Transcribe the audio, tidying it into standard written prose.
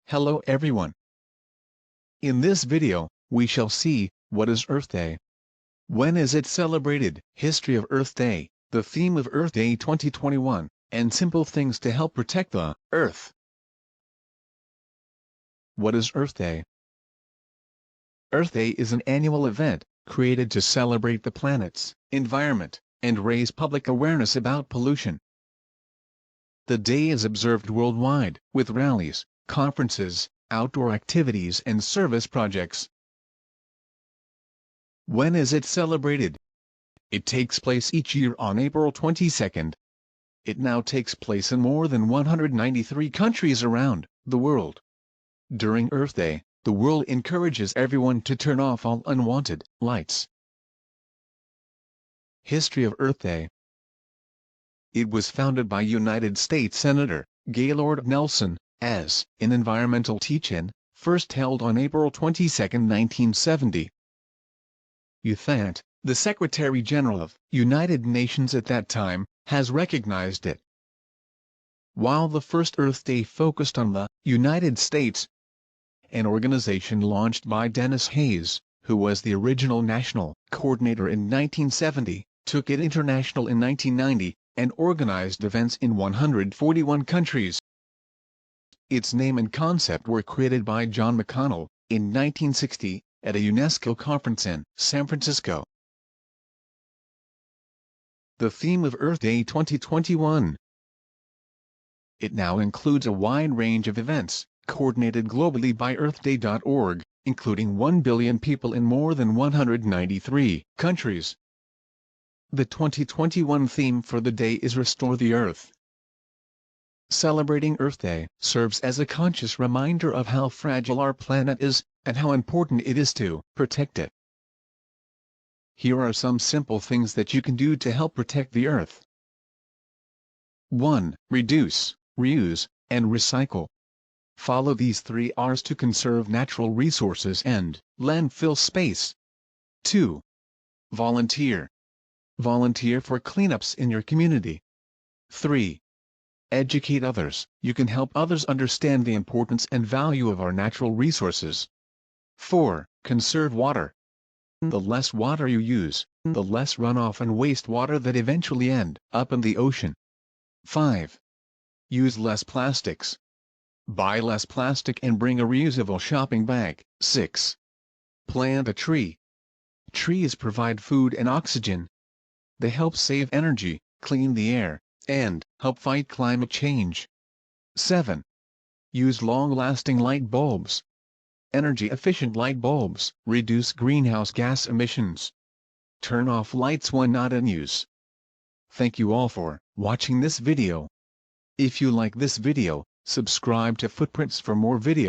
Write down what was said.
Hello everyone. In this video, we shall see, what is Earth Day? When is it celebrated? History of Earth Day, the theme of Earth Day 2021, and simple things to help protect the Earth. What is Earth Day? Earth Day is an annual event, created to celebrate the planet's environment, and raise public awareness about pollution. The day is observed worldwide, with rallies, conferences, outdoor activities and service projects. When is it celebrated? It takes place each year on April 22nd. It now takes place in more than 193 countries around the world. During Earth Day, the world encourages everyone to turn off all unwanted lights. History of Earth Day. It was founded by United States Senator Gaylord Nelson, as an environmental teach-in, first held on April 22, 1970. Thant, the Secretary-General of United Nations at that time, has recognized it. While the first Earth Day focused on the United States, an organization launched by Dennis Hayes, who was the original national coordinator in 1970, took it international in 1990, and organized events in 141 countries. Its name and concept were created by John McConnell, in 1960, at a UNESCO conference in San Francisco. The theme of Earth Day 2021. It now includes a wide range of events, coordinated globally by earthday.org, including 1 billion people in more than 193 countries. The 2021 theme for the day is Restore the Earth. Celebrating Earth Day serves as a conscious reminder of how fragile our planet is, and how important it is to protect it. Here are some simple things that you can do to help protect the Earth. 1. Reduce, reuse, and recycle. Follow these 3 R's to conserve natural resources and landfill space. 2. Volunteer. Volunteer for cleanups in your community. 3. Educate others. You can help others understand the importance and value of our natural resources. 4. Conserve water. The less water you use, the less runoff and wastewater that eventually end up in the ocean. 5. Use less plastics. Buy less plastic and bring a reusable shopping bag. 6. Plant a tree. Trees provide food and oxygen. They help save energy, clean the air, and help fight climate change. 7. Use long-lasting light bulbs. Energy-efficient light bulbs reduce greenhouse gas emissions. Turn off lights when not in use. Thank you all for watching this video. If you like this video, subscribe to Footprints for more videos.